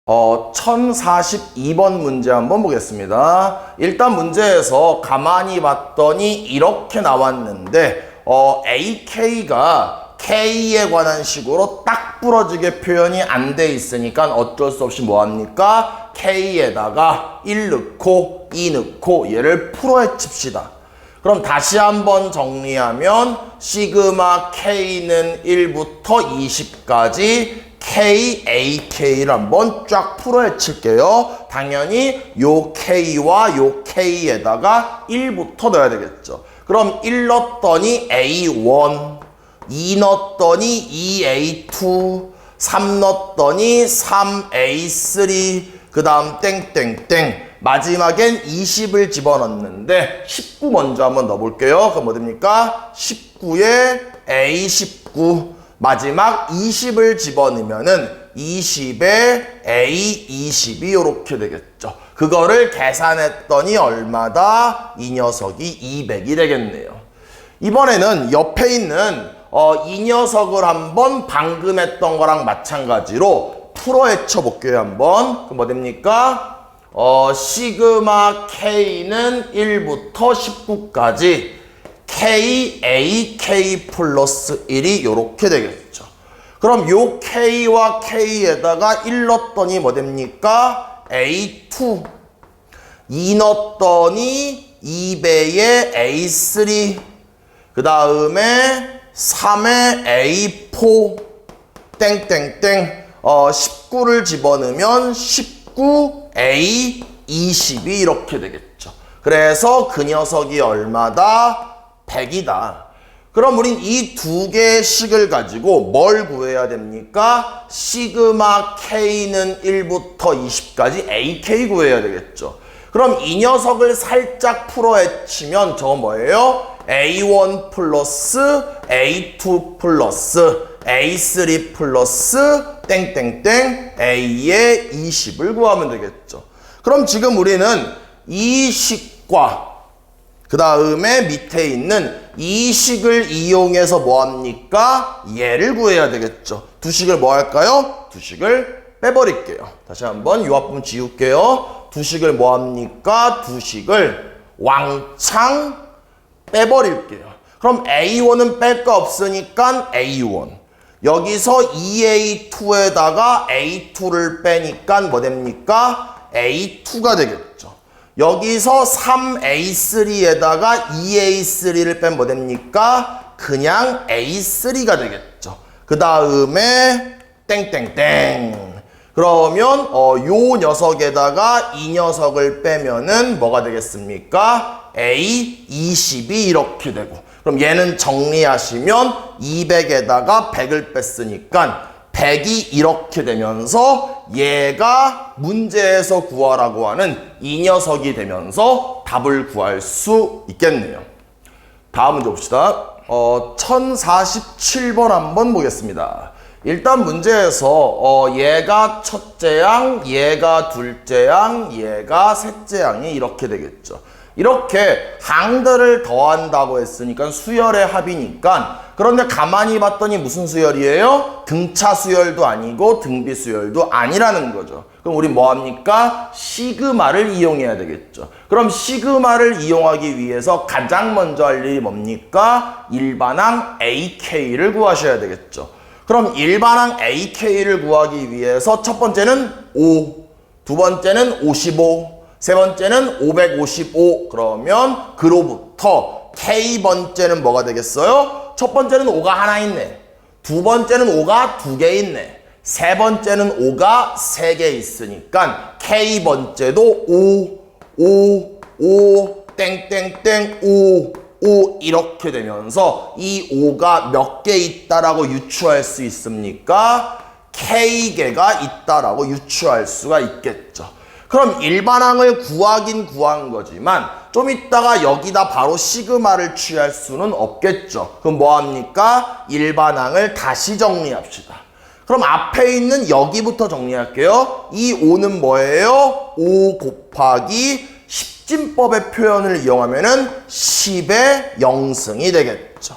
1042번 문제 한번 보겠습니다. 일단 문제에서 가만히 봤더니 이렇게 나왔는데 AK가 K에 관한 식으로 딱 부러지게 표현이 안 돼 있으니까 어쩔 수 없이 뭐합니까? K에다가 1 넣고 2 넣고 얘를 풀어헤 칩시다. 그럼 다시 한번 정리하면 시그마 K는 1부터 20까지 KAK를 한번 쫙 풀어헤 칠게요. 당연히 요 K와 요 K에다가 1부터 넣어야 되겠죠. 그럼 1 넣었더니 A1, 2 넣었더니 2A2, 3 넣었더니 3A3, 그 다음 땡땡땡. 마지막엔 20을 집어넣는데 19 먼저 한번 넣어볼게요. 그럼 뭐 됩니까? 19에 A19. 마지막 20을 집어넣으면은 20에 A20이 이렇게 되겠죠. 그거를 계산했더니 얼마다? 이 녀석이 200이 되겠네요. 이번에는 옆에 있는 이 녀석을 한번 방금 했던 거랑 마찬가지로 풀어헤 쳐볼게요. 한번. 그럼 뭐 됩니까? 시그마 K는 1부터 19까지 KAK 플러스 1이 요렇게 되겠죠. 그럼 요 K와 K에다가 1 넣었더니 뭐 됩니까? A2. 2 넣었더니 2배의 A3. 그 다음에 3의 A4. 땡땡땡. 19를 집어넣으면 19A20이 이렇게 되겠죠. 그래서 그 녀석이 얼마다? 100이다. 그럼 우린 이 두 개의 식을 가지고 뭘 구해야 됩니까? 시그마 K는 1부터 20까지 AK 구해야 되겠죠. 그럼 이 녀석을 살짝 풀어헤 치면 저거 뭐예요? A1 플러스 A2 플러스 A3 플러스 땡땡땡 A의 20을 구하면 되겠죠. 그럼 지금 우리는 이 식과 그 다음에 밑에 있는 이 식을 이용해서 뭐합니까? 얘를 구해야 되겠죠. 두 식을 뭐 할까요? 두 식을 빼버릴게요. 다시 한번 요 앞부분 지울게요. 두 식을 뭐합니까? 두 식을 왕창 빼버릴게요. 그럼 A1은 뺄 거 없으니까 A1. 여기서 2A2에다가 A2를 빼니까 뭐 됩니까? A2가 되겠죠. 여기서 3A3에다가 2A3를 빼면 뭐 됩니까? 그냥 A3가 되겠죠. 그 다음에 땡땡땡. 그러면 요 녀석에다가 이 녀석을 빼면은 뭐가 되겠습니까? A20이 이렇게 되고. 그럼 얘는 정리하시면 200에다가 100을 뺐으니까 100이 이렇게 되면서 얘가 문제에서 구하라고 하는 이 녀석이 되면서 답을 구할 수 있겠네요. 다음 문제 봅시다. 1047번 한번 보겠습니다. 일단 문제에서 얘가 첫째 양, 얘가 둘째 양, 얘가 셋째 양이 이렇게 되겠죠. 이렇게 항들을 더한다고 했으니까 수열의 합이니까. 그런데 가만히 봤더니 무슨 수열이에요? 등차 수열도 아니고 등비 수열도 아니라는 거죠. 그럼 우리 뭐합니까? 시그마를 이용해야 되겠죠. 그럼 시그마를 이용하기 위해서 가장 먼저 할 일이 뭡니까? 일반항 AK를 구하셔야 되겠죠. 그럼 일반항 AK를 구하기 위해서 첫 번째는 5, 두 번째는 55, 세 번째는 555. 그러면 그로부터 K번째는 뭐가 되겠어요? 첫 번째는 5가 하나 있네. 두 번째는 5가 2개 있네. 세 번째는 5가 3개 있으니까 K번째도 5, 땡땡땡 5 이렇게 되면서 이 5가 몇 개 있다라고 유추할 수 있습니까? K개가 있다라고 유추할 수가 있겠죠. 그럼 일반항을 구하긴 구한 거지만 좀 이따가 여기다 바로 시그마를 취할 수는 없겠죠. 그럼 뭐합니까? 일반항을 다시 정리합시다. 그럼 앞에 있는 여기부터 정리할게요. 이 5는 뭐예요? 5 곱하기 10진법의 표현을 이용하면은 10의 0승이 되겠죠.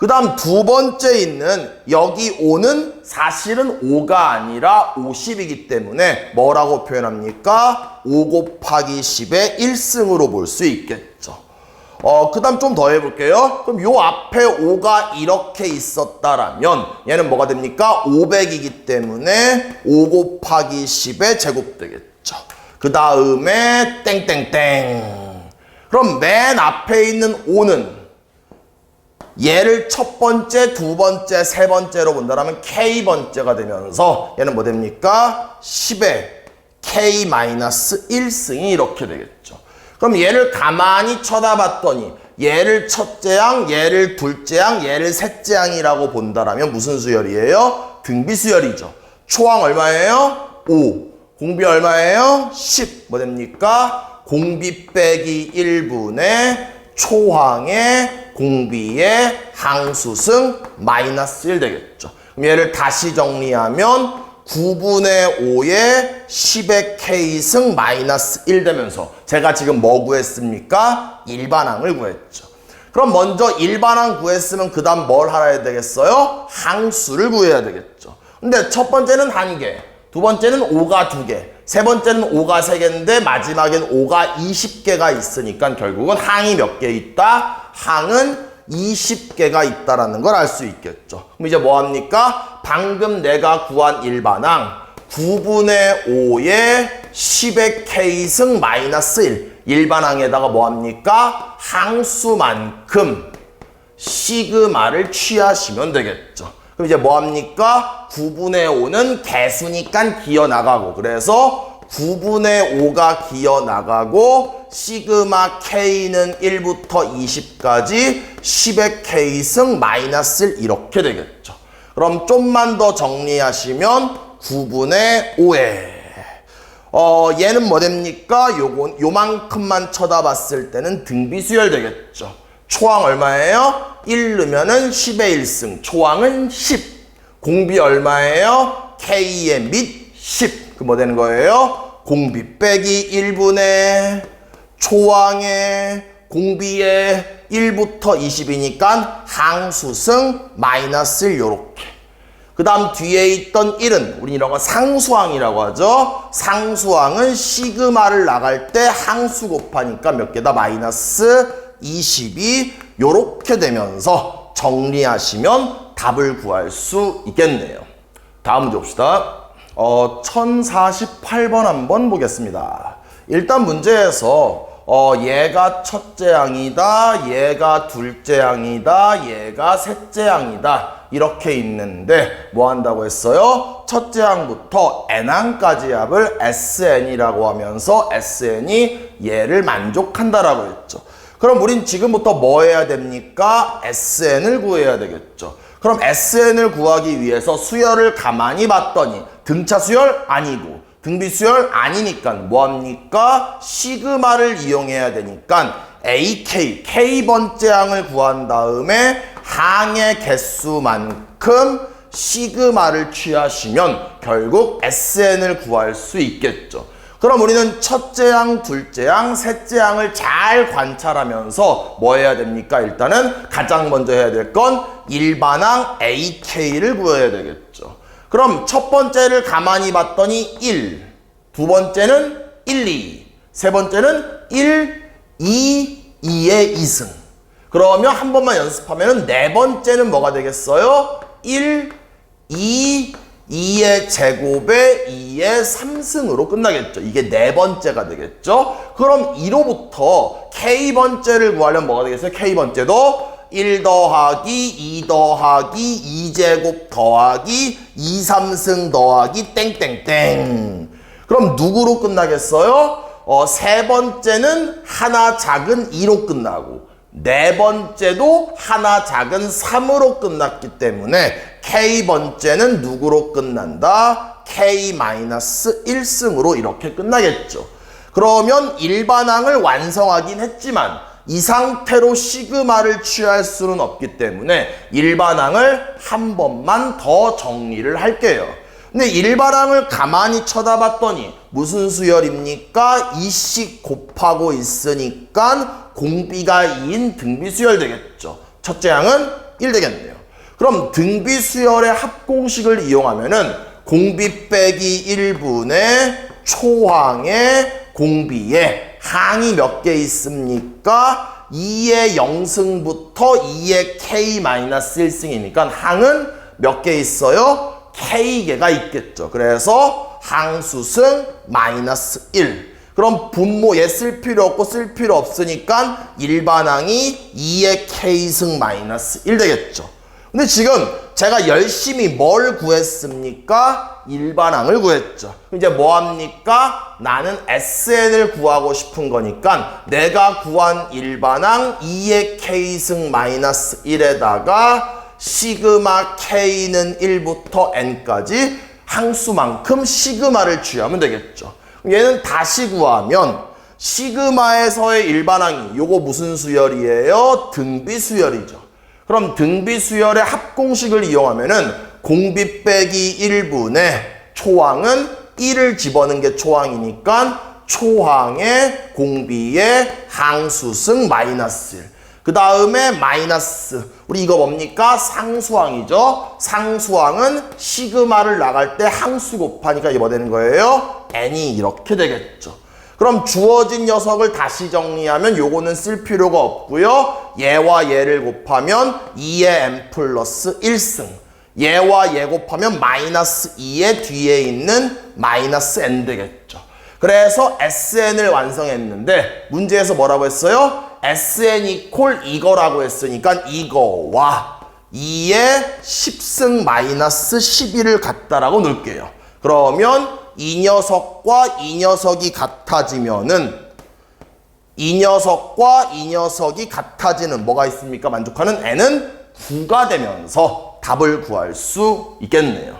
그 다음 두 번째 있는 여기 5는 사실은 5가 아니라 50이기 때문에 뭐라고 표현합니까? 5 곱하기 10의 1승으로 볼 수 있겠죠. 그 다음 좀 더 해볼게요. 그럼 요 앞에 5가 이렇게 있었다라면 얘는 뭐가 됩니까? 500이기 때문에 5 곱하기 10의 제곱 되겠죠. 그 다음에 땡땡땡. 그럼 맨 앞에 있는 5는 얘를 첫 번째, 두 번째, 세 번째로 본다면 K번째가 되면서 얘는 뭐 됩니까? 10의 K-1승이 이렇게 되겠죠. 그럼 얘를 가만히 쳐다봤더니 얘를 첫째 양, 얘를 둘째 양, 얘를 셋째 양이라고 본다면 무슨 수열이에요? 등비 수열이죠. 초항 얼마예요? 5. 공비 얼마예요? 10. 뭐 됩니까? 공비 빼기 1분의 초항의 공비의 항수승 마이너스 1 되겠죠. 그럼 얘를 다시 정리하면 9분의 5의 10의 K승 마이너스 1 되면서 제가 지금 뭐 구했습니까? 일반항을 구했죠. 그럼 먼저 일반항 구했으면 그 다음 뭘 알아야 되겠어요? 항수를 구해야 되겠죠. 근데 첫 번째는 1개, 두 번째는 5가 2개, 세 번째는 5가 3개인데 마지막엔 5가 20개가 있으니까 결국은 항이 몇 개 있다? 항은 20개가 있다라는 걸 알 수 있겠죠. 그럼 이제 뭐 합니까? 방금 내가 구한 일반항 9분의 5의 10의 K승 마이너스 1 일반항에다가 뭐 합니까? 항수만큼 시그마를 취하시면 되겠죠. 그럼 이제 뭐 합니까? 9분의 5는 개수니까 기어나가고 그래서 9분의 5가 기어나가고 시그마 K는 1부터 20까지 10의 K승 마이너스 1 이렇게 되겠죠. 그럼 좀만 더 정리하시면 9분의 5에 얘는 뭐 됩니까? 요만큼만 쳐다봤을 때는 등비수열 되겠죠. 초항 얼마예요? 1 넣으면은 10의 1승. 초항은 10. 공비 얼마예요? K의 밑 10. 그 뭐 되는 거예요? 공비 빼기 1분의 초항의 공비의 1부터 20이니까 항수승 마이너스 1 요렇게. 그 다음 뒤에 있던 1은 우리 이런 거 상수항이라고 하죠. 상수항은 시그마를 나갈 때 항수 곱하니까 몇 개다? 마이너스 22 요렇게 되면서 정리하시면 답을 구할 수 있겠네요. 다음 문제 봅시다. 1048번 한번 보겠습니다. 일단 문제에서 얘가 첫째 항이다, 얘가 둘째 항이다, 얘가 셋째 항이다 이렇게 있는데 뭐 한다고 했어요? 첫째 항부터 n항까지 합을 SN이라고 하면서 SN이 얘를 만족한다라고 했죠. 그럼 우린 지금부터 뭐 해야 됩니까? SN을 구해야 되겠죠. 그럼 SN을 구하기 위해서 수열을 가만히 봤더니 등차 수열 아니고 등비 수열 아니니까 뭐합니까? 시그마를 이용해야 되니까 AK, K번째 항을 구한 다음에 항의 개수만큼 시그마를 취하시면 결국 SN을 구할 수 있겠죠. 그럼 우리는 첫째 항, 둘째 항, 셋째 항을 잘 관찰하면서 뭐 해야 됩니까? 일단은 가장 먼저 해야 될 건 일반항 AK를 구해야 되겠죠. 그럼 첫 번째를 가만히 봤더니 1, 두 번째는 1, 2, 세 번째는 1, 2, 2의 2승. 그러면 한 번만 연습하면 네 번째는 뭐가 되겠어요? 1, 2, 2의 제곱에 2의 3승으로 끝나겠죠. 이게 네 번째가 되겠죠. 그럼 2로부터 K번째를 구하려면 뭐가 되겠어요? K번째도 1 더하기 2 더하기 2제곱 더하기 2, 3승 더하기 땡땡땡. 그럼 누구로 끝나겠어요? 세 번째는 하나 작은 2로 끝나고 네 번째도 하나 작은 3으로 끝났기 때문에 K번째는 누구로 끝난다? K-1승으로 이렇게 끝나겠죠. 그러면 일반항을 완성하긴 했지만 이 상태로 시그마를 취할 수는 없기 때문에 일반항을 한 번만 더 정리를 할게요. 근데 일반항을 가만히 쳐다봤더니 무슨 수열입니까? 2씩 곱하고 있으니까 공비가 2인 등비 수열 되겠죠. 첫째 항은 1 되겠네요. 그럼 등비수열의 합공식을 이용하면은 공비 빼기 1분의 초항의 공비에 항이 몇 개 있습니까? 2의 0승부터 2의 K-1승이니까 항은 몇 개 있어요? K개가 있겠죠. 그래서 항수승 마이너스 1. 그럼 분모 얘 쓸 필요 없고 쓸 필요 없으니까 일반항이 2의 K승 마이너스 1 되겠죠. 근데 지금 제가 열심히 뭘 구했습니까? 일반항을 구했죠. 이제 뭐합니까? 나는 SN을 구하고 싶은 거니까 내가 구한 일반항 2의 K승 마이너스 1에다가 시그마 K는 1부터 N까지 항수만큼 시그마를 취하면 되겠죠. 얘는 다시 구하면 시그마에서의 일반항이 요거 무슨 수열이에요? 등비수열이죠. 그럼 등비수열의 합공식을 이용하면은 공비 빼기 1분의 초항은 1을 집어넣은 게 초항이니까 초항의 공비의 항수승 마이너스 1. 그 다음에 마이너스, 우리 이거 뭡니까? 상수항이죠. 상수항은 시그마를 나갈 때 항수 곱하니까 이게 뭐 되는 거예요? n이 이렇게 되겠죠. 그럼 주어진 녀석을 다시 정리하면 요거는 쓸 필요가 없고요. 얘와 얘를 곱하면 2의 n 플러스 1승. 얘와 얘 곱하면 마이너스 2의 뒤에 있는 마이너스 n 되겠죠. 그래서 SN을 완성했는데 문제에서 뭐라고 했어요? SN 이퀄 이거라고 했으니까 이거와 2의 10승 마이너스 11을 같다라고 넣을게요. 그러면 이 녀석과 이 녀석이 같아지면은 이 녀석과 이 녀석이 같아지는 뭐가 있습니까? 만족하는 n은 9가 되면서 답을 구할 수 있겠네요.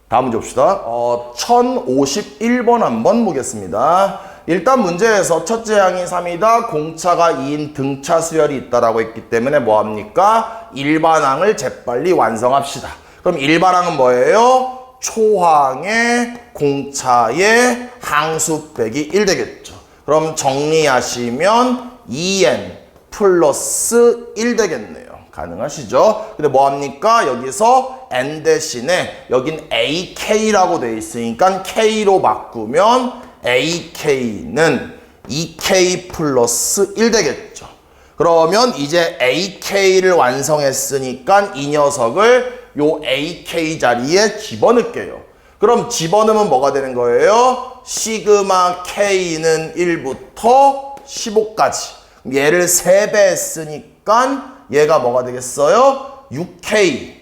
다음 문제 봅시다. 1051번 한번 보겠습니다. 일단 문제에서 첫째 항이 3이다, 공차가 2인 등차 수열이 있다라고 했기 때문에 뭐합니까? 일반항을 재빨리 완성합시다. 그럼 일반항은 뭐예요? 초항의 공차의 항수 빼기 1 되겠죠. 그럼 정리하시면 2n 플러스 1 되겠네요. 가능하시죠? 근데 뭐합니까? 여기서 n 대신에 여긴 ak라고 돼 있으니까 k로 바꾸면 ak는 2k 플러스 1 되겠죠. 그러면 이제 ak를 완성했으니까 이 녀석을 요 AK 자리에 집어넣을게요. 그럼 집어넣으면 뭐가 되는 거예요? 시그마 K는 1부터 15까지. 얘를 3배 했으니까 얘가 뭐가 되겠어요? 6K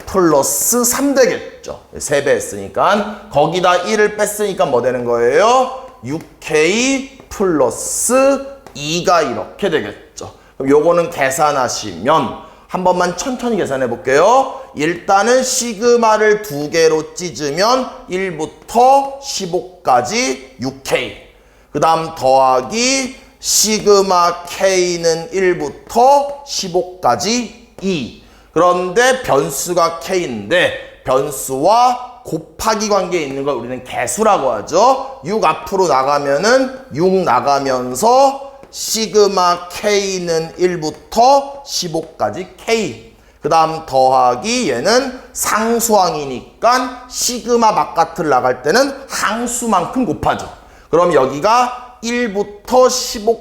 플러스 3 되겠죠. 3배 했으니까. 거기다 1을 뺐으니까 뭐 되는 거예요? 6K 플러스 2가 이렇게 되겠죠. 그럼 요거는 계산하시면 한 번만 천천히 계산해 볼게요. 일단은 시그마를 2개로 찢으면 1부터 15까지 6K. 그 다음 더하기 시그마 K는 1부터 15까지 2. 그런데 변수가 K인데 변수와 곱하기 관계에 있는 걸 우리는 개수라고 하죠. 6 앞으로 나가면은 6 나가면서 시그마 K는 1부터 15까지 K. 그 다음 더하기 얘는 상수항이니까 시그마 바깥을 나갈 때는 항수만큼 곱하죠. 그럼 여기가 1부터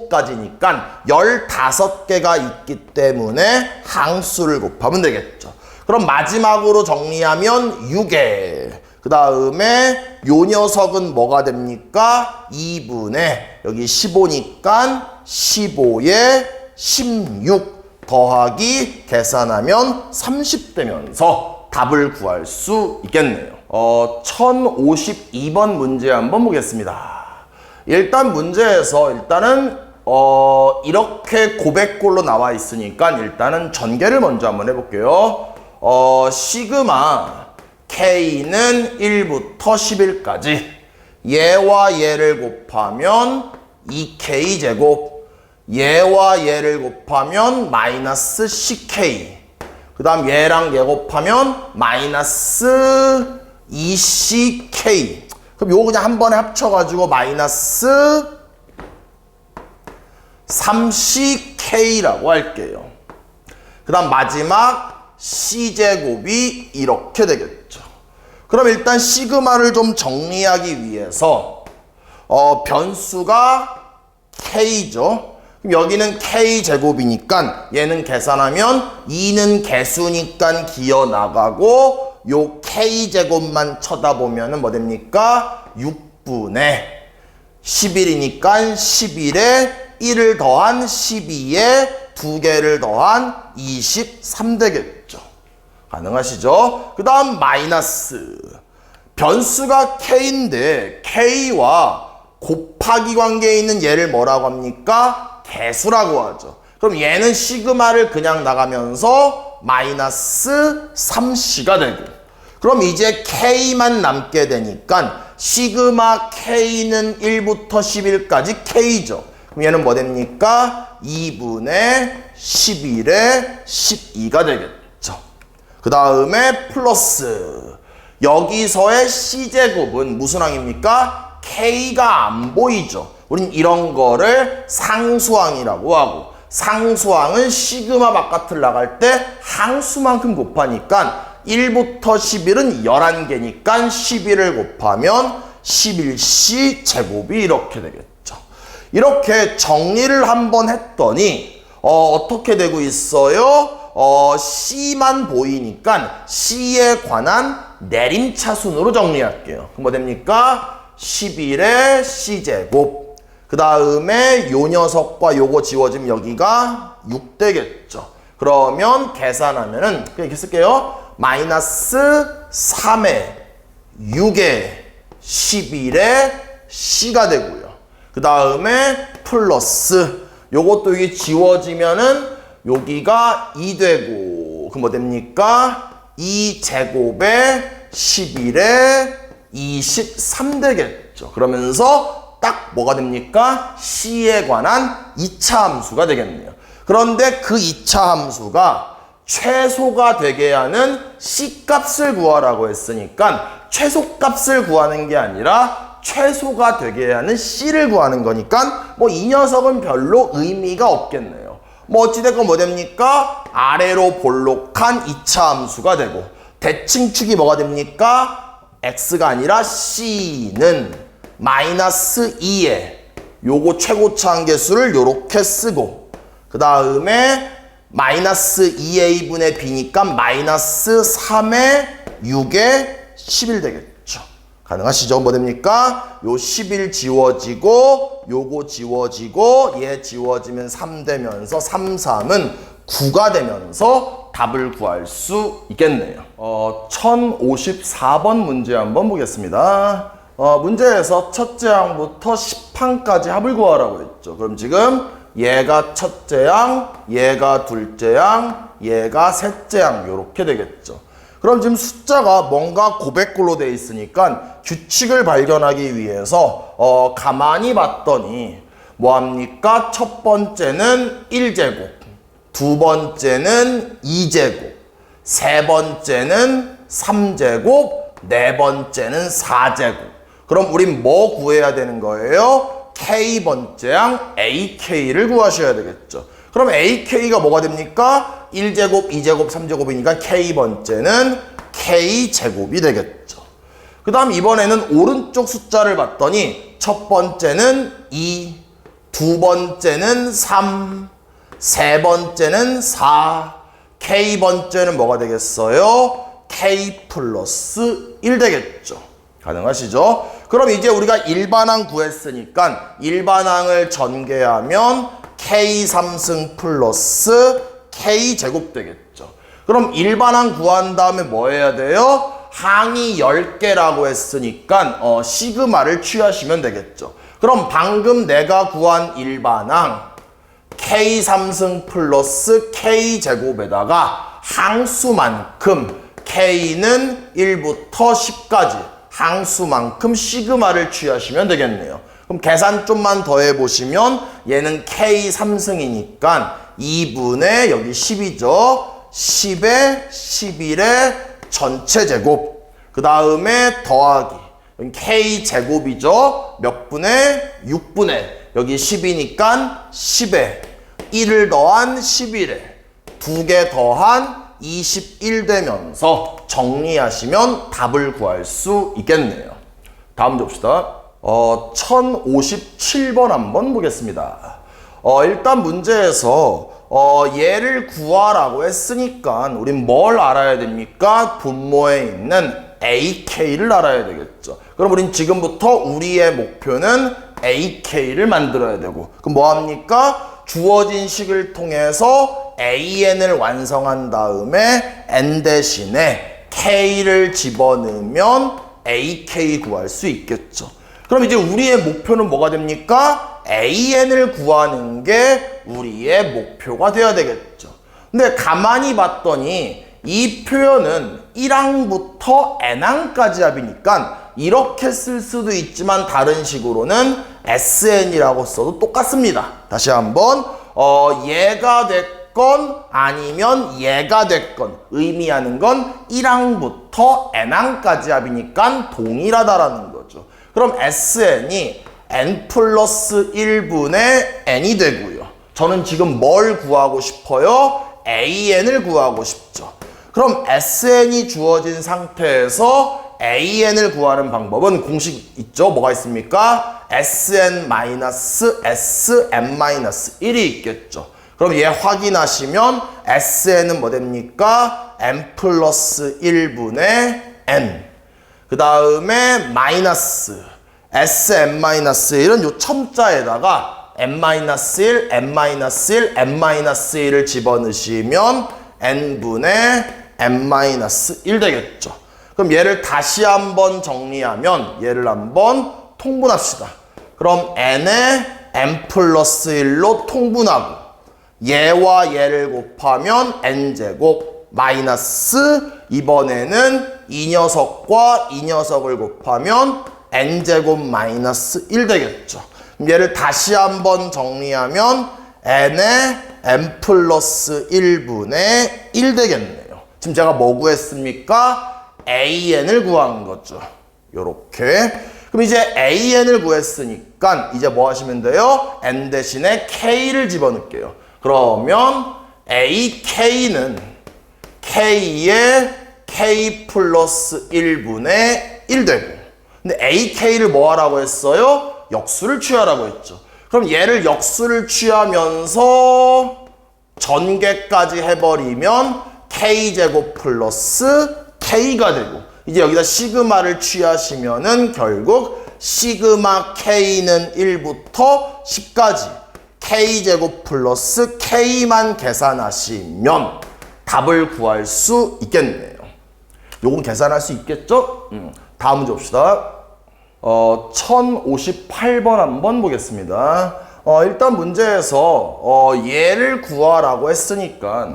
15까지니까 15개가 있기 때문에 항수를 곱하면 되겠죠. 그럼 마지막으로 정리하면 6에 그 다음에 요 녀석은 뭐가 됩니까? 2분의 여기 15니까 15에 16 더하기 계산하면 30 되면서 답을 구할 수 있겠네요. 1052번 문제 한번 보겠습니다. 일단 문제에서 일단은 이렇게 고백골로 나와 있으니까 일단은 전개를 먼저 한번 해볼게요. 시그마 K는 1부터 11까지 얘와 얘를 곱하면 2K제곱 얘와 얘를 곱하면 마이너스 CK 그 다음 얘랑 얘 곱하면 마이너스 2CK 그럼 요거 그냥 한 번에 합쳐가지고 마이너스 3CK라고 할게요. 그 다음 마지막 C제곱이 이렇게 되겠죠. 그럼 일단 시그마를 좀 정리하기 위해서 변수가 K죠. 그럼 여기는 K제곱이니까 얘는 계산하면 2는 개수니까 기어 나가고 요 K제곱만 쳐다보면은 뭐 됩니까? 6분의 11이니까 11에 1을 더한 12에 2개를 더한 23 되겠죠. 가능하시죠? 그 다음 마이너스. 변수가 K인데 K와 곱하기 관계에 있는 얘를 뭐라고 합니까? 개수라고 하죠. 그럼 얘는 시그마를 그냥 나가면서 마이너스 3C가 되고, 그럼 이제 K만 남게 되니까 시그마 K는 1부터 11까지 K죠. 그럼 얘는 뭐 됩니까? 2분의 11에 12가 되겠죠. 그 다음에 플러스. 여기서의 C제곱은 무슨 항입니까? K가 안 보이죠. 우린 이런 거를 상수항이라고 하고, 상수항은 시그마 바깥을 나갈 때 항수만큼 곱하니까 1부터 11은 11개니까 11을 곱하면 11C 제곱이 이렇게 되겠죠. 이렇게 정리를 한번 했더니 어떻게 되고 있어요? C만 보이니까 C에 관한 내림차순으로 정리할게요. 그럼 뭐 됩니까? 11의 C제곱. 그 다음에 요 녀석과 요거 지워지면 여기가 6 되겠죠. 그러면 계산하면은 그냥 이렇게 쓸게요. 마이너스 3의 6의 11의 C가 되고요. 그 다음에 플러스 요것도 이게 지워지면은 여기가 2 되고, 그럼 뭐 됩니까? 2제곱에 11에 23 되겠죠. 그러면서 딱 뭐가 됩니까? C에 관한 2차 함수가 되겠네요. 그런데 그 2차 함수가 최소가 되게 하는 C값을 구하라고 했으니까 최소값을 구하는 게 아니라 최소가 되게 하는 C를 구하는 거니까 뭐 이 녀석은 별로 의미가 없겠네요. 뭐 어찌됐건 뭐 됩니까? 아래로 볼록한 2차 함수가 되고, 대칭축이 뭐가 됩니까? X가 아니라 C는 마이너스 2에 요거 최고차 한계수를 요렇게 쓰고, 그 다음에 마이너스 2a분의 b니까 마이너스 3의 6의 11 되겠죠. 가능하시죠? 뭐 됩니까? 요 11 지워지고 요거 지워지고 얘 지워지면 3 되면서 3, 3은 9가 되면서 답을 구할 수 있겠네요. 1054번 문제 한번 보겠습니다. 문제에서 첫째 항부터 10항까지 합을 구하라고 했죠. 그럼 지금 얘가 첫째 항, 얘가 둘째 항, 얘가 셋째 항 요렇게 되겠죠. 그럼 지금 숫자가 뭔가 고백글로 돼 있으니까 규칙을 발견하기 위해서 가만히 봤더니 뭐합니까? 첫 번째는 1제곱, 두 번째는 2제곱, 세 번째는 3제곱, 네 번째는 4제곱. 그럼 우린 뭐 구해야 되는 거예요? K번째 항 AK를 구하셔야 되겠죠. 그럼 AK가 뭐가 됩니까? 1제곱, 2제곱, 3제곱이니까 K번째는 K제곱이 되겠죠. 그 다음 이번에는 오른쪽 숫자를 봤더니 첫 번째는 2, 두 번째는 3, 세 번째는 4, K번째는 뭐가 되겠어요? K 플러스 1 되겠죠. 가능하시죠? 그럼 이제 우리가 일반항 구했으니까 일반항을 전개하면 K3승 플러스 K제곱 되겠죠. 그럼 일반항 구한 다음에 뭐 해야 돼요? 항이 10개라고 했으니까 시그마를 취하시면 되겠죠. 그럼 방금 내가 구한 일반항 K3승 플러스 K제곱에다가 항수만큼 K는 1부터 10까지 항수만큼 시그마를 취하시면 되겠네요. 그럼 계산 좀만 더 해보시면 얘는 K3승이니까 2분의 여기 10이죠. 10에 11의 전체 제곱. 그 다음에 더하기. 여기 K제곱이죠. 몇 분의? 6분의. 여기 10이니까 10에 1을 더한 11에 두 개 더한 21 되면서 정리하시면 답을 구할 수 있겠네요. 다음 문제 봅시다. 1057번 한번 보겠습니다. 일단 문제에서 얘를 구하라고 했으니까 우린 뭘 알아야 됩니까? 분모에 있는 AK를 알아야 되겠죠. 그럼 우린 지금부터 우리의 목표는 AK를 만들어야 되고, 그럼 뭐합니까? 주어진 식을 통해서 AN을 완성한 다음에 N 대신에 K를 집어넣으면 AK 구할 수 있겠죠. 그럼 이제 우리의 목표는 뭐가 됩니까? AN을 구하는 게 우리의 목표가 되어야 되겠죠. 근데 가만히 봤더니 이 표현은 1항부터 n항까지 합이니까 이렇게 쓸 수도 있지만 다른 식으로는 SN이라고 써도 똑같습니다. 다시 한번 얘가 됐건 아니면 얘가 됐건 의미하는 건 1항부터 n항까지 합이니까 동일하다라는 거죠. 그럼 SN이 n 플러스 1분의 n이 되고요. 저는 지금 뭘 구하고 싶어요? AN을 구하고 싶죠. 그럼 SN이 주어진 상태에서 AN을 구하는 방법은 공식 있죠? 뭐가 있습니까? SN-SM-1이 있겠죠. 그럼 얘 확인하시면 SN은 뭐 됩니까? n 플러스 1분의 n. 그 다음에 마이너스 SM-1은 요 첨자에다가 n-1, n-1, n-1을 집어넣으시면 n분의 n-1 되겠죠. 그럼 얘를 다시 한번 정리하면 얘를 한번 통분합시다. 그럼 n에 n 플러스 1로 통분하고 얘와 얘를 곱하면 n제곱 마이너스 이번에는 이 녀석과 이 녀석을 곱하면 n제곱 마이너스 1 되겠죠. 얘를 다시 한번 정리하면 n에 n 플러스 1분의 1 되겠네요. 지금 제가 뭐 구했습니까? AN을 구한 거죠. 요렇게. 그럼 이제 AN을 구했으니까 이제 뭐 하시면 돼요? n 대신에 K를 집어넣을게요. 그러면 AK는 K에 K 플러스 1분의 1 되고, 근데 AK를 뭐 하라고 했어요? 역수를 취하라고 했죠. 그럼 얘를 역수를 취하면서 전개까지 해버리면 K제곱 플러스 K가 되고, 이제 여기다 시그마를 취하시면은 결국 시그마 K는 1부터 10까지 K제곱 플러스 K만 계산하시면 답을 구할 수 있겠네요. 요건 계산할 수 있겠죠? 다음 문제 봅시다. 1058번 한번 보겠습니다. 일단 문제에서 얘를 구하라고 했으니까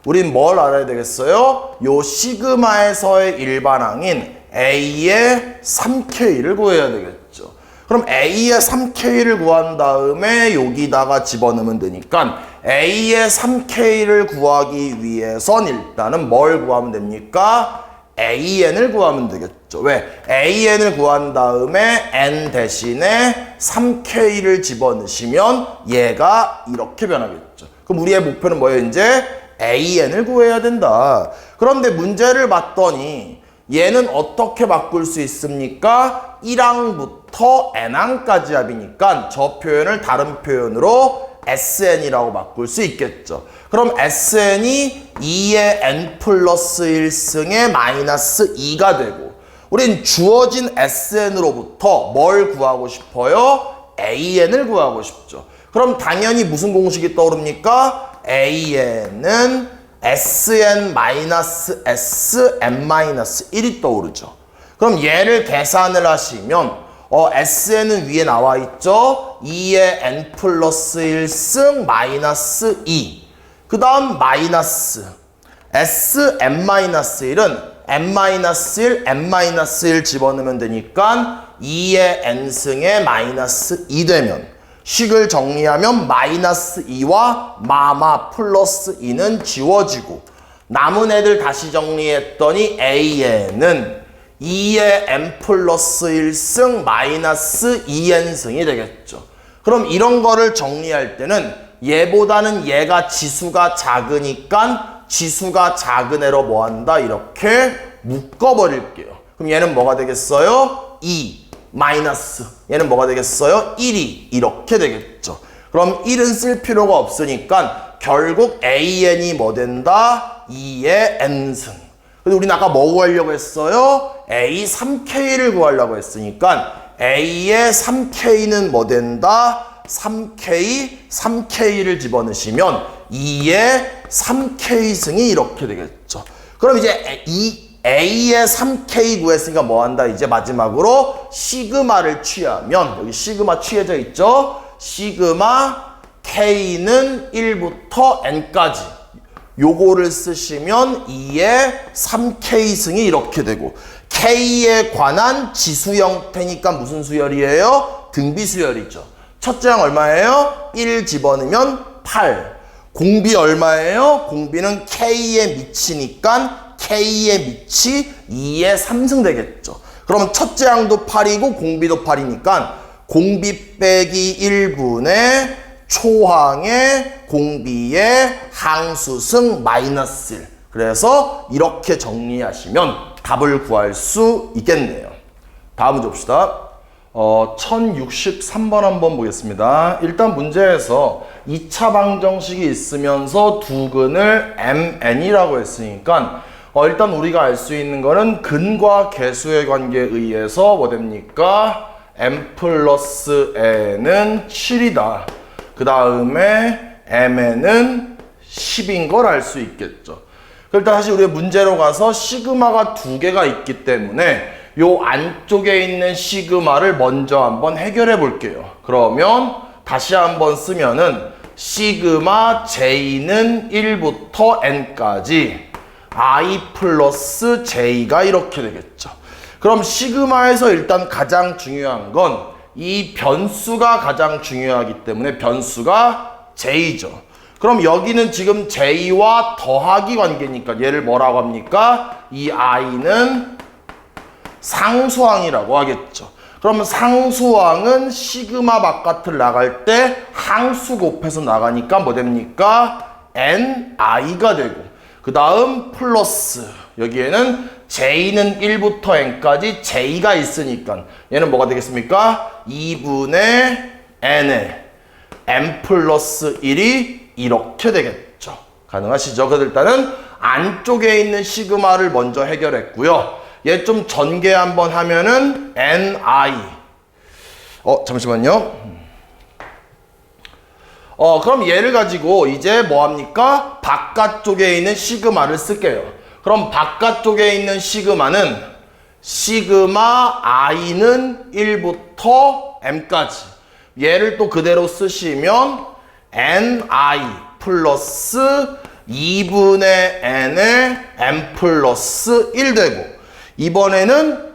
우린 뭘 알아야 되겠어요? 요 시그마에서의 일반항인 A의 3K를 구해야 되겠죠. 그럼 A의 3K를 구한 다음에 여기다가 집어넣으면 되니까 A의 3K를 구하기 위해선 일단은 뭘 구하면 됩니까? AN을 구하면 되겠죠. 왜? AN을 구한 다음에 N 대신에 3K를 집어넣으시면 얘가 이렇게 변하겠죠. 그럼 우리의 목표는 뭐예요? 이제 AN을 구해야 된다. 그런데 문제를 봤더니 얘는 어떻게 바꿀 수 있습니까? 1항부터 n항까지 합이니까 저 표현을 다른 표현으로 SN이라고 바꿀 수 있겠죠. 그럼 SN이 2의 n 플러스 1승의 마이너스 2가 되고, 우린 주어진 SN으로부터 뭘 구하고 싶어요? AN을 구하고 싶죠. 그럼 당연히 무슨 공식이 떠오릅니까? AN은 SN-SM-1이 떠오르죠. 그럼 얘를 계산을 하시면 SN은 위에 나와 있죠. 2의 n 플러스 1승 마이너스 2. 그 다음 마이너스 SM-1은 n-1, n-1 집어넣으면 되니까 2의 n승의 마이너스 2 되면 식을 정리하면 마이너스 2와 마마 플러스 2는 지워지고 남은 애들 다시 정리했더니 AN은 2의 n 플러스 1승 마이너스 2n승이 되겠죠. 그럼 이런 거를 정리할 때는 얘보다는 얘가 지수가 작으니까 지수가 작은 애로 뭐 한다? 이렇게 묶어버릴게요. 그럼 얘는 뭐가 되겠어요? 2 마이너스 얘는 뭐가 되겠어요? 1이 이렇게 되겠죠. 그럼 1은 쓸 필요가 없으니까 결국 AN이 뭐 된다? 2의 N승. 근데 우리는 아까 뭐 구하려고 했어요? A 3K를 구하려고 했으니까 A의 3K는 뭐 된다? 3K를 집어넣으시면 2의 3K승이 이렇게 되겠죠. 그럼 이제 A의 3K 구했으니까 뭐 한다? 이제 마지막으로 시그마를 취하면 여기 시그마 취해져 있죠? 시그마 K는 1부터 N까지 요거를 쓰시면 2의 3K승이 이렇게 되고 K에 관한 지수 형태니까 무슨 수열이에요? 등비 수열이죠. 첫째 항 얼마예요? 1 집어넣으면 8. 공비 얼마예요? 공비는 K에 미치니까 K에 미치 2의 3승 되겠죠. 그러면 첫째 항도 8이고 공비도 8이니까 공비 빼기 1분의 초항의 공비의 항수승 마이너스 1. 그래서 이렇게 정리하시면 답을 구할 수 있겠네요. 다음 문제 봅시다. 1063번 한번 보겠습니다. 일단 문제에서 2차 방정식이 있으면서 두 근을 MN이라고 했으니까 일단 우리가 알 수 있는 거는 근과 개수의 관계에 의해서 뭐 됩니까? M 플러스 N은 7이다. 그 다음에 MN은 10인 걸 알 수 있겠죠. 일단 사실 우리가 문제로 가서 시그마가 두 개가 있기 때문에 요 안쪽에 있는 시그마를 먼저 한번 해결해 볼게요. 그러면 다시 한번 쓰면은 시그마 J는 1부터 N까지 I 플러스 J가 이렇게 되겠죠. 그럼 시그마에서 일단 가장 중요한 건 이 변수가 가장 중요하기 때문에 변수가 J죠. 그럼 여기는 지금 J와 더하기 관계니까 얘를 뭐라고 합니까? 이 I는 상수항이라고 하겠죠. 그러면 상수항은 시그마 바깥을 나갈 때 항수 곱해서 나가니까 뭐 됩니까? NI가 되고 그 다음 플러스 여기에는 J는 1부터 N까지 J가 있으니까 얘는 뭐가 되겠습니까? 2분의 N에 M 플러스 1이 이렇게 되겠죠. 가능하시죠? 그래서 일단은 안쪽에 있는 시그마를 먼저 해결했고요. 얘 좀 전개 한번 하면은 NI. 잠시만요. 그럼 얘를 가지고 이제 뭐 합니까? 바깥쪽에 있는 시그마를 쓸게요. 그럼 바깥쪽에 있는 시그마는 시그마 I는 1부터 M까지. 얘를 또 그대로 쓰시면 NI 플러스 2분의 N의 M 플러스 1 되고 이번에는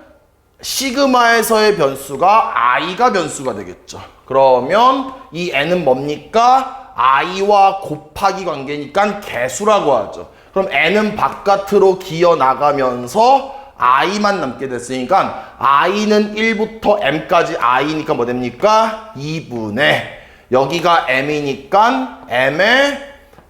시그마에서의 변수가 I가 변수가 되겠죠. 그러면 이 N은 뭡니까? I와 곱하기 관계니까 개수라고 하죠. 그럼 N은 바깥으로 기어 나가면서 I만 남게 됐으니까 I는 1부터 M까지 I니까 뭐 됩니까? 2분의 여기가 M이니까 M에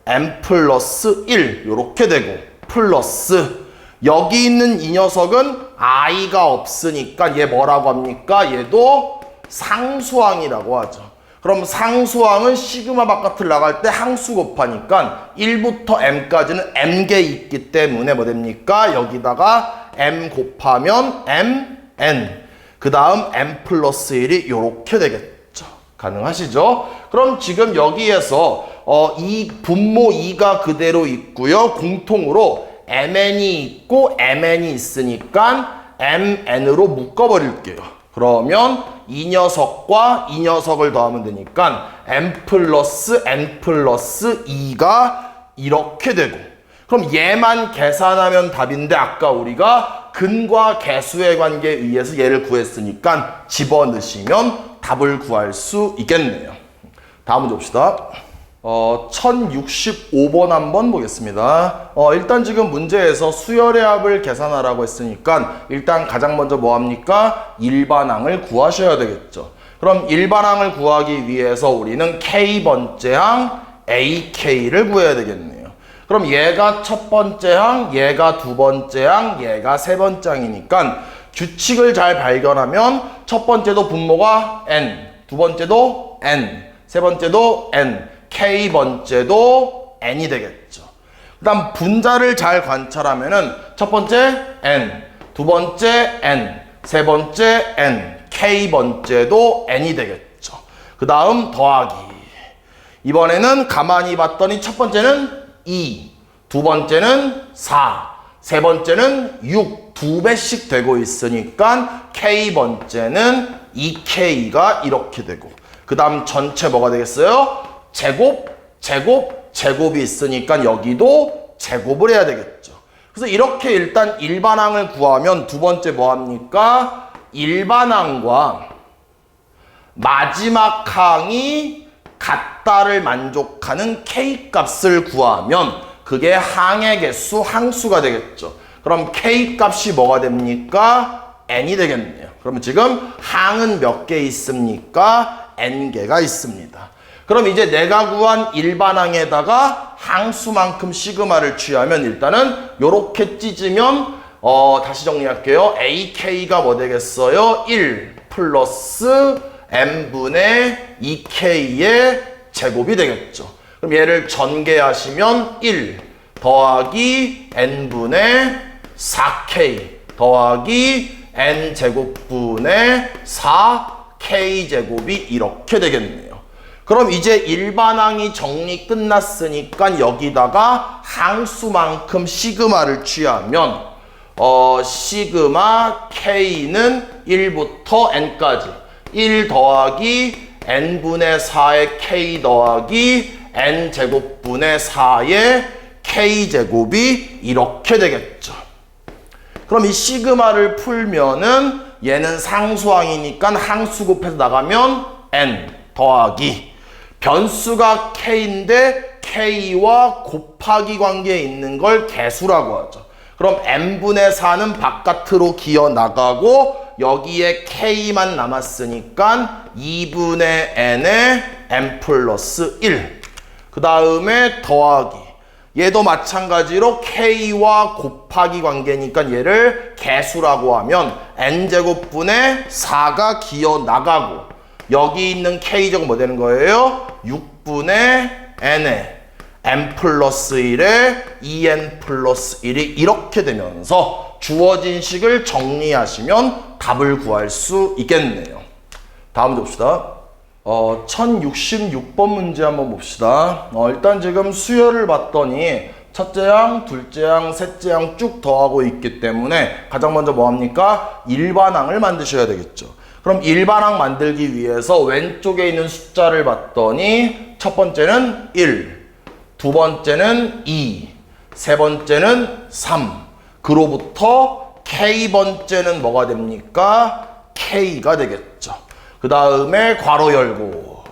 M 플러스 1 요렇게 되고 플러스 여기 있는 이 녀석은 I가 없으니까 얘 뭐라고 합니까? 얘도 상수항이라고 하죠. 그럼 상수항은 시그마 바깥을 나갈 때 항수 곱하니까 1부터 M까지는 M개 있기 때문에 뭐 됩니까? 여기다가 M 곱하면 MN 그 다음 M 플러스 1이 요렇게 되겠죠. 가능하시죠? 그럼 지금 여기에서 이 분모 2가 그대로 있고요. 공통으로 MN이 있고 MN이 있으니까 MN으로 묶어버릴게요. 그러면 이 녀석과 이 녀석을 더하면 되니까 M 플러스 N 플러스 2가 이렇게 되고 그럼 얘만 계산하면 답인데 아까 우리가 근과 개수의 관계에 의해서 얘를 구했으니까 집어넣으시면 답을 구할 수 있겠네요. 다음 문제 봅시다. 1065번 한번 보겠습니다. 일단 지금 문제에서 수열의 합을 계산하라고 했으니까 일단 가장 먼저 뭐 합니까? 일반항을 구하셔야 되겠죠. 그럼 일반항을 구하기 위해서 우리는 K번째 항, AK를 구해야 되겠네요. 그럼 얘가 첫 번째 항, 얘가 두 번째 항, 얘가 세 번째 항이니까 규칙을 잘 발견하면 첫 번째도 분모가 n, 두 번째도 n, 세 번째도 n, k번째도 n이 되겠죠. 그 다음 분자를 잘 관찰하면은 첫 번째 n, 두 번째 n, 세 번째 n, k번째도 n이 되겠죠. 그 다음 더하기. 이번에는 가만히 봤더니 첫 번째는 2, 두 번째는 4, 세 번째는 6, 두 배씩 되고 있으니까 k번째는 2k가 이렇게 되고, 그 다음 전체 뭐가 되겠어요? 제곱, 제곱, 제곱이 있으니까 여기도 제곱을 해야 되겠죠. 그래서 이렇게 일단 일반항을 구하면 두 번째 뭐 합니까? 일반항과 마지막 항이 같다를 만족하는 k값을 구하면 그게 항의 개수, 항수가 되겠죠. 그럼 k값이 뭐가 됩니까? n이 되겠네요. 그러면 지금 항은 몇 개 있습니까? n개가 있습니다. 그럼 이제 내가 구한 일반항에다가 항수만큼 시그마를 취하면 일단은 요렇게 찢으면 다시 정리할게요. ak가 뭐 되겠어요? 1 플러스 n분의 2k의 제곱이 되겠죠. 그럼 얘를 전개하시면 1 더하기 n분의 4k 더하기 n제곱분의 4k제곱이 이렇게 되겠네요. 그럼 이제 일반항이 정리 끝났으니까 여기다가 항수만큼 시그마를 취하면 시그마 k는 1부터 n까지 1 더하기 n분의 4의 k 더하기 n제곱분의 4의 k제곱이 이렇게 되겠죠. 그럼 이 시그마를 풀면은 얘는 상수항이니까 항수 곱해서 나가면 n 더하기 변수가 k인데 k와 곱하기 관계에 있는 걸 개수라고 하죠. 그럼 n분의 4는 바깥으로 기어 나가고 여기에 k만 남았으니까 2분의 n에 n 플러스 1. 그 다음에 더하기. 얘도 마찬가지로 k와 곱하기 관계니까 얘를 개수라고 하면 n제곱분의 4가 기어 나가고 여기 있는 k제곱 뭐 되는 거예요? 6분의 n에 n 플러스 1에 2n 플러스 1이 이렇게 되면서 주어진 식을 정리하시면 답을 구할 수 있겠네요. 다음 문제 봅시다. 1066번 문제 한번 봅시다. 일단 지금 수열을 봤더니 첫째 항, 둘째 항, 셋째 항 쭉 더하고 있기 때문에 가장 먼저 뭐 합니까? 일반항을 만드셔야 되겠죠. 그럼 일반항 만들기 위해서 왼쪽에 있는 숫자를 봤더니 첫 번째는 1, 두 번째는 2, 세 번째는 3. 그로부터 k번째는 뭐가 됩니까? k가 되겠죠. 그 다음에 괄호 열고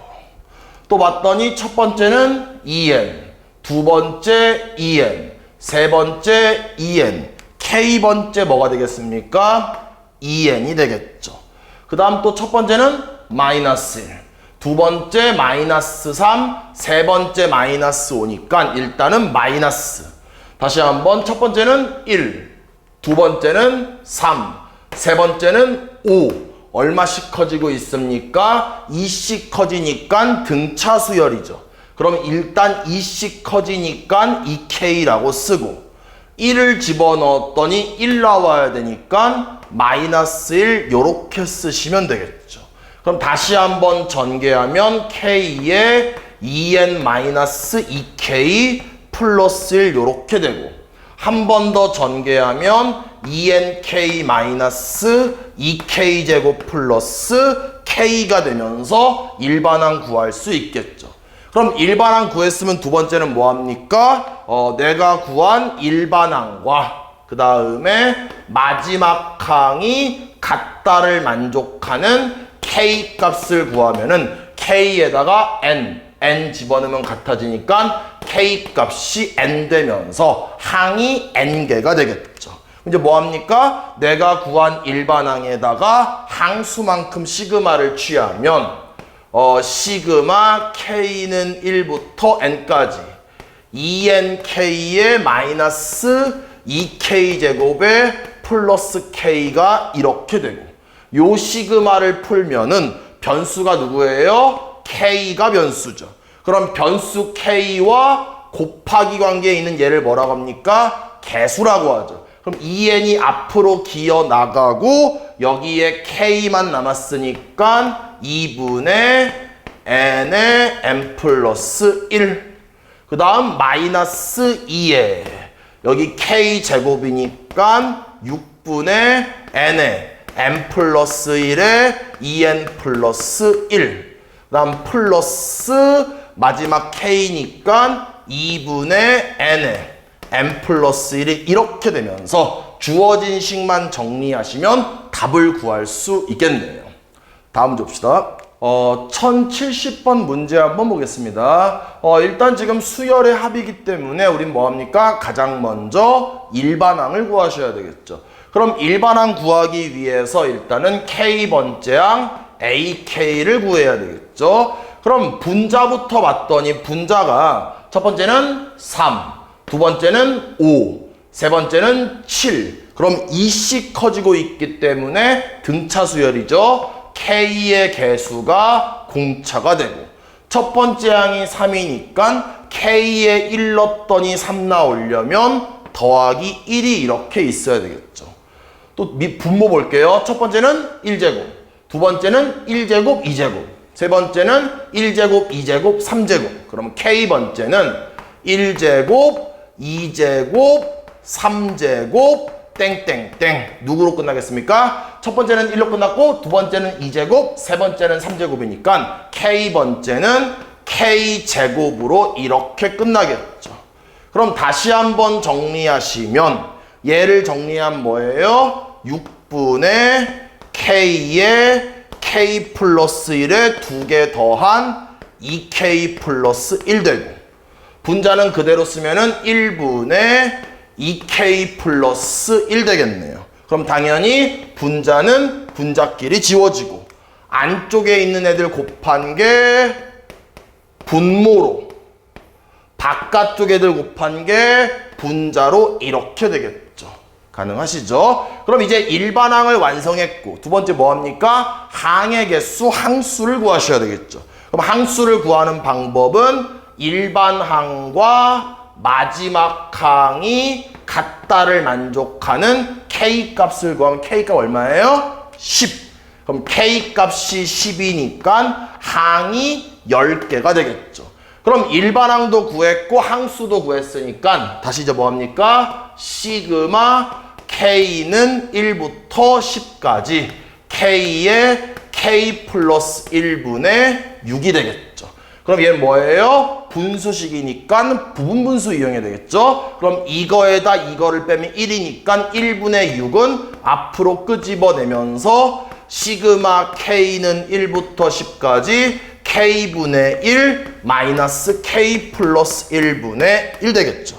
또 봤더니 첫 번째는 2n, 두 번째 2n, 세 번째 2n, k번째 뭐가 되겠습니까? 2n이 되겠죠. 그 다음 또 첫 번째는 마이너스 1, 두 번째 마이너스 3, 세 번째 마이너스 5니까 일단은 마이너스. 다시 한번 첫 번째는 1, 두 번째는 3, 세 번째는 5. 얼마씩 커지고 있습니까? 2씩 커지니까 등차 수열이죠. 그럼 일단 2씩 커지니까 2k라고 쓰고 1을 집어넣었더니 1 나와야 되니까 마이너스 1 요렇게 쓰시면 되겠죠. 그럼 다시 한번 전개하면 k에 2n-2k 플러스 1 요렇게 되고 한 번 더 전개하면 2nk-2k 제곱 플러스 k가 되면서 일반항 구할 수 있겠죠. 그럼 일반항 구했으면 두 번째는 뭐 합니까? 내가 구한 일반항과 그 다음에 마지막 항이 같다를 만족하는 k 값을 구하면은 k에다가 n 집어넣으면 같아지니까 k 값이 n 되면서 항이 n개가 되겠죠. 이제 뭐 합니까? 내가 구한 일반항에다가 항수만큼 시그마를 취하면 시그마 k는 1부터 n까지 2nk의 마이너스 2k제곱에 플러스 k가 이렇게 되고 요 시그마를 풀면은 변수가 누구예요? k가 변수죠. 그럼 변수 k와 곱하기 관계에 있는 얘를 뭐라고 합니까? 개수라고 하죠. 그럼 2n이 앞으로 기어 나가고 여기에 k만 남았으니까 2분의 n의 n 플러스 1. 그 다음 마이너스 2에 여기 k 제곱이니까 6분의 n의 n 플러스 1에 2n 플러스 1. 그 다음 플러스 마지막 k니까 2분의 n의 n 플러스 1이 이렇게 되면서 주어진 식만 정리하시면 답을 구할 수 있겠네요. 다음 문제 봅시다. 1070번 문제 한번 보겠습니다. 일단 지금 수열의 합이기 때문에 우린 뭐합니까? 가장 먼저 일반항을 구하셔야 되겠죠. 그럼 일반항 구하기 위해서 일단은 k번째 항 ak를 구해야 되겠죠. 그럼 분자부터 봤더니 분자가 첫 번째는 3, 두 번째는 5, 세 번째는 7. 그럼 2씩 커지고 있기 때문에 등차 수열이죠. k의 개수가 공차가 되고 첫 번째 항이 3이니까 k에 1 넣었더니 3 나오려면 더하기 1이 이렇게 있어야 되겠죠. 또 분모 볼게요. 첫 번째는 1제곱, 두 번째는 1제곱, 2제곱, 세 번째는 1제곱, 2제곱, 3제곱. 그럼 k번째는 1제곱, 2제곱, 3제곱, 땡땡땡. 누구로 끝나겠습니까? 첫 번째는 1로 끝났고 두 번째는 2제곱, 세 번째는 3제곱이니까 k번째는 k제곱으로 이렇게 끝나겠죠. 그럼 다시 한번 정리하시면 얘를 정리하면 뭐예요? 6분의 k에 k 플러스 1에 2개 더한 2k 플러스 1 되고 분자는 그대로 쓰면은 1분의 2k 플러스 1 되겠네요. 그럼 당연히 분자는 분자끼리 지워지고 안쪽에 있는 애들 곱한 게 분모로 바깥쪽 애들 곱한 게 분자로 이렇게 되겠죠. 가능하시죠? 그럼 이제 일반항을 완성했고 두 번째 뭐합니까? 항의 개수, 항수를 구하셔야 되겠죠. 그럼 항수를 구하는 방법은 일반항과 마지막 항이 같다를 만족하는 k값을 구하면 k값 얼마예요? 10. 그럼 k값이 10이니까 항이 10개가 되겠죠. 그럼 일반항도 구했고 항수도 구했으니까 다시 이제 뭐합니까? 시그마 k는 1부터 10까지 k의 k 플러스 1분의 6이 되겠죠. 그럼 얘는 뭐예요? 분수식이니까 부분분수 이용해야 되겠죠? 그럼 이거에다 이거를 빼면 1이니까 1분의 6은 앞으로 끄집어내면서 시그마 k는 1부터 10까지 k분의 1 마이너스 k 플러스 1분의 1 되겠죠.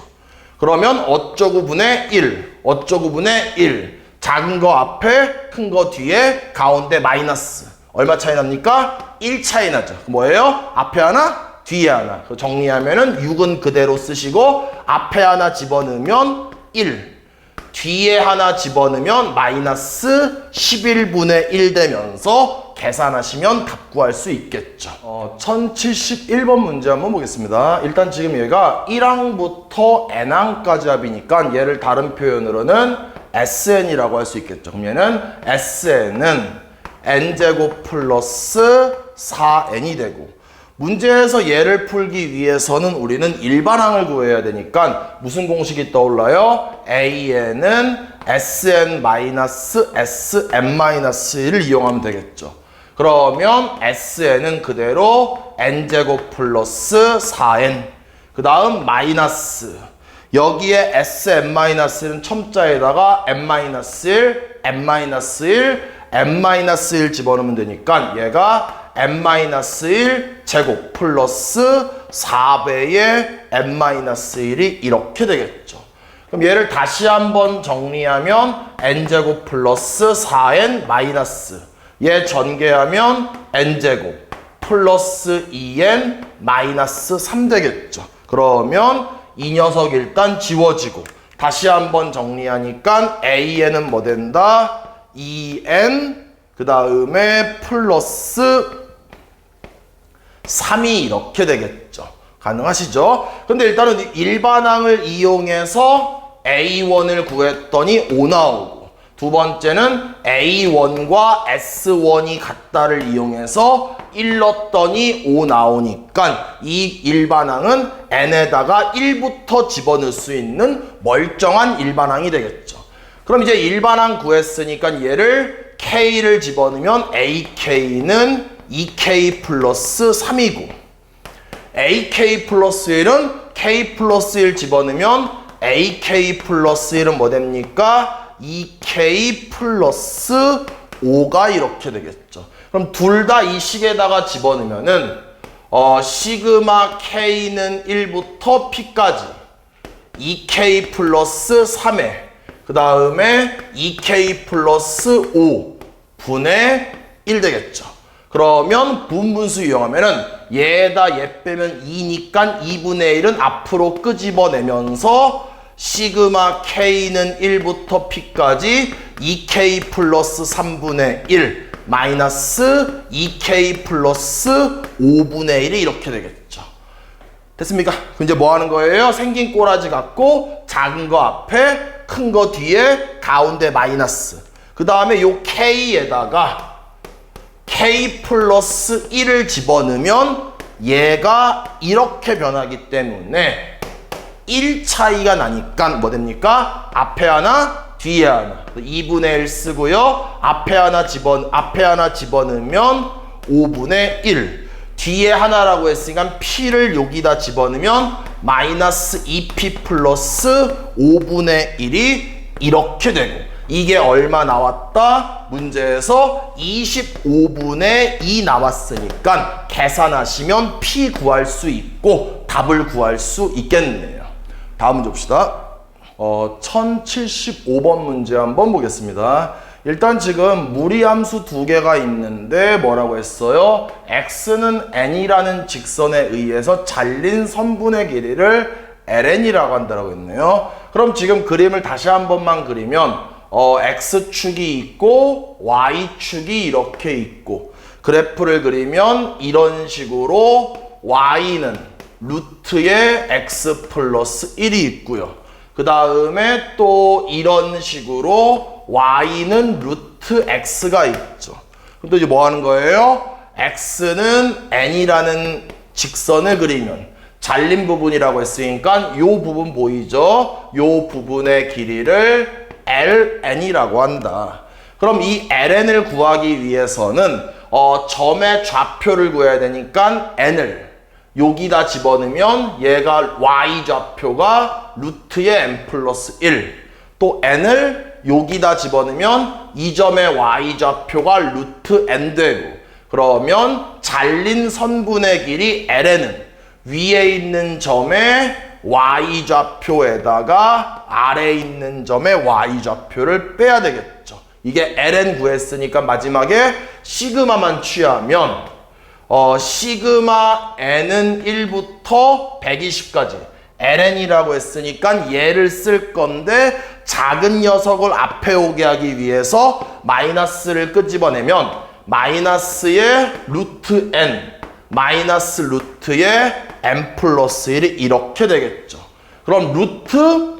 그러면 어쩌고 분의 1, 어쩌고 분의 1. 작은 거 앞에, 큰 거 뒤에, 가운데 마이너스. 얼마 차이 납니까? 1 차이 나죠. 뭐예요? 앞에 하나, 뒤에 하나. 정리하면은 6은 그대로 쓰시고 앞에 하나 집어넣으면 1. 뒤에 하나 집어넣으면 마이너스 11분의 1 되면서 계산하시면 답 구할 수 있겠죠. 1071번 문제 한번 보겠습니다. 일단 지금 얘가 1항부터 n항까지 합이니까 얘를 다른 표현으로는 sn이라고 할 수 있겠죠. 그럼 얘는 sn은 n제곱 플러스 4n이 되고 문제에서 얘를 풀기 위해서는 우리는 일반항을 구해야 되니까 무슨 공식이 떠올라요? an은 sn-sm-1을 이용하면 되겠죠. 그러면 sn은 그대로 n제곱 플러스 4n 그 다음 마이너스 여기에 sm-는 첨자에다가 n-1, n-1, n-1 집어넣으면 되니까 얘가 n-1 제곱 플러스 4배의 n-1이 이렇게 되겠죠. 그럼 얘를 다시 한번 정리하면 n제곱 플러스 4n 마이너스 얘 전개하면 n제곱 플러스 2n 마이너스 3 되겠죠. 그러면 이 녀석 일단 지워지고 다시 한번 정리하니까 an은 뭐 된다? 2n 그 다음에 플러스 3이 이렇게 되겠죠. 가능하시죠? 근데 일단은 일반항을 이용해서 a1을 구했더니 5 나오고 두 번째는 a1과 s1이 같다를 이용해서 1 넣었더니 5 나오니까 이 일반항은 n에다가 1부터 집어넣을 수 있는 멀쩡한 일반항이 되겠죠. 그럼 이제 일반항 구했으니까 얘를 k를 집어넣으면 ak는 2k 플러스 3이고 ak 플러스 1은 k 플러스 1 집어넣으면 ak 플러스 1은 뭐 됩니까? 2k 플러스 5가 이렇게 되겠죠. 그럼 둘 다 이 식에다가 집어넣으면은 시그마 k는 1부터 p까지 2k 플러스 3에 그 다음에 2k 플러스 5 분의 1 되겠죠. 그러면 부분분수 이용하면은 얘에다 얘 빼면 2니까 2분의 1은 앞으로 끄집어내면서 시그마 k는 1부터 p까지 2k 플러스 3분의 1 마이너스 2k 플러스 5분의 1이 이렇게 되겠죠. 됐습니까? 그럼 이제 뭐 하는 거예요? 생긴 꼬라지 갖고 작은 거 앞에 큰 거 뒤에 가운데 마이너스 그 다음에 요 k에다가 k 플러스 1을 집어넣으면 얘가 이렇게 변하기 때문에 1 차이가 나니까 뭐 됩니까? 앞에 하나 뒤에 하나 2분의 1 쓰고요. 앞에 하나 집어넣으면 5분의 1 뒤에 하나라고 했으니까 p를 여기다 집어넣으면 마이너스 2p 플러스 5분의 1이 이렇게 되고 이게 얼마 나왔다? 문제에서 25분의 2 나왔으니까 계산하시면 p 구할 수 있고 답을 구할 수 있겠네요. 다음 문제 봅시다. 1075번 문제 한번 보겠습니다. 일단 지금 무리함수 두 개가 있는데 뭐라고 했어요? x는 n이라는 직선에 의해서 잘린 선분의 길이를 ln이라고 한다고 했네요. 그럼 지금 그림을 다시 한 번만 그리면 x축이 있고 y축이 이렇게 있고 그래프를 그리면 이런 식으로 y는 루트에 x 플러스 1이 있고요. 그 다음에 또 이런 식으로 y는 루트 x가 있죠. 그럼 또 이제 뭐 하는 거예요? x는 n이라는 직선을 그리면 잘린 부분이라고 했으니까 요 부분 보이죠? 요 부분의 길이를 ln이라고 한다. 그럼 이 ln을 구하기 위해서는 점의 좌표를 구해야 되니까 n을 여기다 집어넣으면 얘가 y좌표가 루트의 n 플러스 1 또 n을 여기다 집어넣으면 이 점의 y좌표가 루트 n 되고 그러면 잘린 선분의 길이 ln은 위에 있는 점의 y좌표에다가 아래에 있는 점의 y좌표를 빼야 되겠죠. 이게 ln 구했으니까 마지막에 시그마만 취하면 시그마 n은 1부터 120까지 ln이라고 했으니까 얘를 쓸 건데 작은 녀석을 앞에 오게 하기 위해서 마이너스를 끄집어내면 마이너스의 루트 n 마이너스 루트의 n 플러스 1이 이렇게 되겠죠. 그럼 루트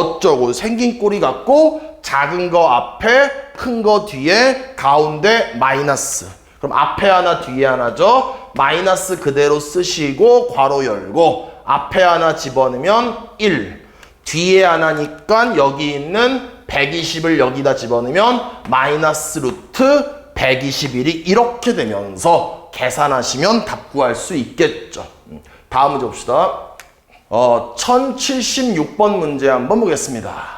어쩌고 생긴 꼴이 같고 작은 거 앞에 큰 거 뒤에 가운데 마이너스 그럼 앞에 하나 뒤에 하나죠. 마이너스 그대로 쓰시고 괄호 열고 앞에 하나 집어넣으면 1 뒤에 하나니까 여기 있는 120을 여기다 집어넣으면 마이너스 루트 121이 이렇게 되면서 계산하시면 답 구할 수 있겠죠. 다음 문제 봅시다. 1076번 문제 한번 보겠습니다.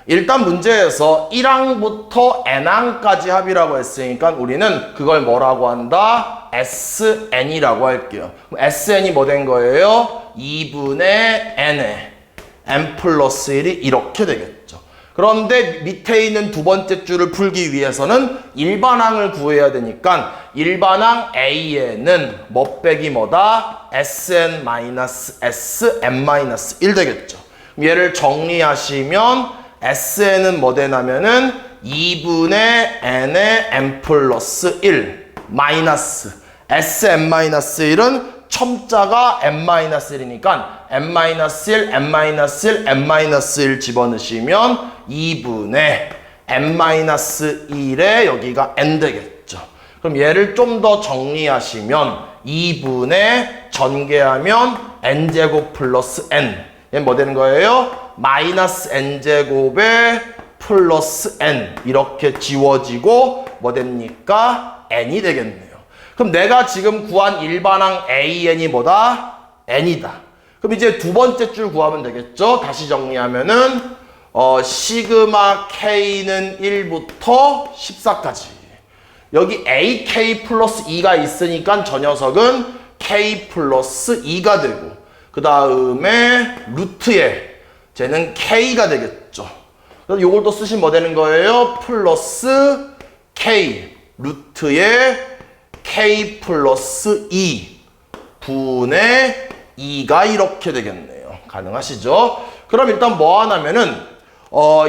일단 문제에서 1항부터 n항까지 합이라고 했으니까 우리는 그걸 뭐라고 한다? SN이라고 할게요. SN이 뭐 된 거예요? 2분의 n에 n 플러스 1이 이렇게 되겠죠. 그런데 밑에 있는 두 번째 줄을 풀기 위해서는 일반항을 구해야 되니까 일반항 A에는 뭐 빼기 뭐다? Sn-Sm-1 되겠죠. 얘를 정리하시면 Sn은 뭐 되냐면은 2분의 n의 n 플러스 1 마이너스 Sn-1은 첨자가 n-1이니까 n-1, n-1, n-1 집어넣으시면 2분의 n-1에 여기가 n 되겠죠. 그럼 얘를 좀 더 정리하시면 2분의 전개하면 n제곱 플러스 n. 얘는 뭐 되는 거예요? 마이너스 n제곱에 플러스 n. 이렇게 지워지고 뭐 됩니까? n이 되겠네요. 그럼 내가 지금 구한 일반항 AN이 뭐다? n이다. 그럼 이제 두 번째 줄 구하면 되겠죠? 다시 정리하면은 시그마 K는 1부터 14까지. 여기 AK 플러스 2가 있으니까 저 녀석은 K 플러스 2가 되고 그 다음에 루트에 쟤는 K가 되겠죠. 그래서 요걸 또 쓰시면 뭐 되는 거예요? 플러스 K 루트에 K 플러스 2 분의 2가 이렇게 되겠네요. 가능하시죠? 그럼 일단 뭐 하냐면은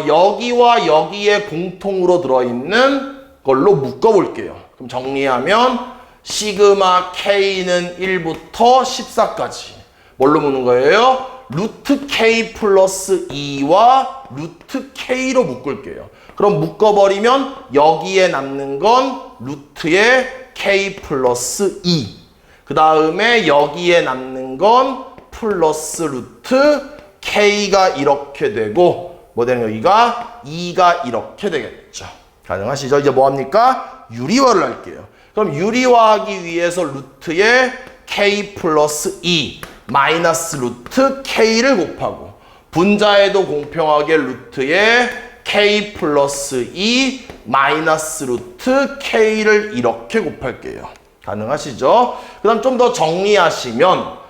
여기와 여기에 공통으로 들어있는 걸로 묶어볼게요. 그럼 정리하면 시그마 K는 1부터 14까지 뭘로 묶는 거예요? 루트 K 플러스 2와 루트 K로 묶을게요. 그럼 묶어버리면 여기에 남는 건 루트의 K 플러스 2. 그 다음에 여기에 남는 건 플러스 루트 K가 이렇게 되고 뭐 되는 여기가 2가 이렇게 되겠죠. 가능하시죠? 이제 뭐 합니까? 유리화를 할게요. 그럼 유리화하기 위해서 루트에 K 플러스 2 마이너스 루트 K를 곱하고 분자에도 공평하게 루트에 K 플러스 2 마이너스 루트 K를 이렇게 곱할게요. 가능하시죠? 그 다음 좀 더 정리하시면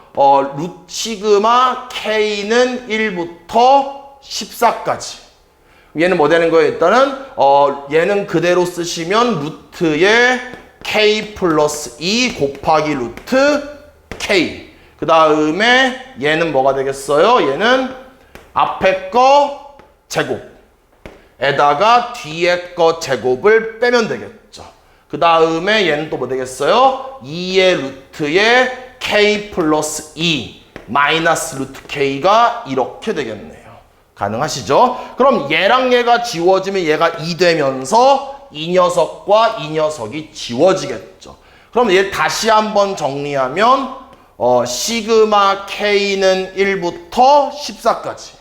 시그마 K는 1부터 14까지 얘는 뭐 되는 거예요? 일단은 얘는 그대로 쓰시면 루트에 K 플러스 2 곱하기 루트 K 그 다음에 얘는 뭐가 되겠어요? 얘는 앞에 거 제곱에다가 뒤에 거 제곱을 빼면 되겠죠. 그 다음에 얘는 또 뭐 되겠어요? 2의 루트에 K 플러스 2 마이너스 루트 K가 이렇게 되겠네요. 가능하시죠? 그럼 얘랑 얘가 지워지면 얘가 2 되면서 이 녀석과 이 녀석이 지워지겠죠. 그럼 얘 다시 한번 정리하면 시그마 K는 1부터 14까지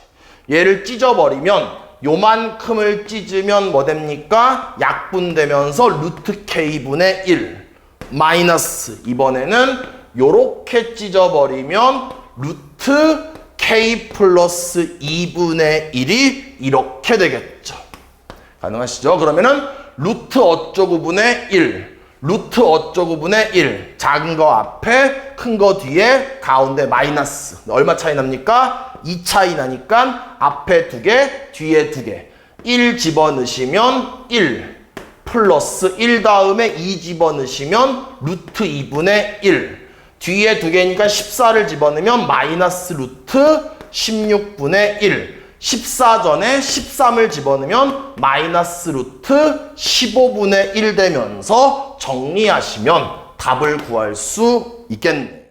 얘를 찢어버리면 요만큼을 찢으면 뭐 됩니까? 약분되면서 루트 K분의 1 마이너스 이번에는 요렇게 찢어버리면 루트 K 플러스 2분의 1이 이렇게 되겠죠. 가능하시죠? 그러면은 루트 어쩌고 분의 1 루트 어쩌고 분의 1 작은 거 앞에 큰 거 뒤에 가운데 마이너스 얼마 차이 납니까? 2 차이 나니까 앞에 2개 뒤에 2개 1 집어넣으시면 1 플러스 1 다음에 2 집어넣으시면 루트 2분의 1 뒤에 2개니까 14를 집어넣으면 마이너스 루트 16분의 1 14 전에 13을 집어넣으면 마이너스 루트 15분의 1 되면서 정리하시면 답을 구할 수 있겠네요.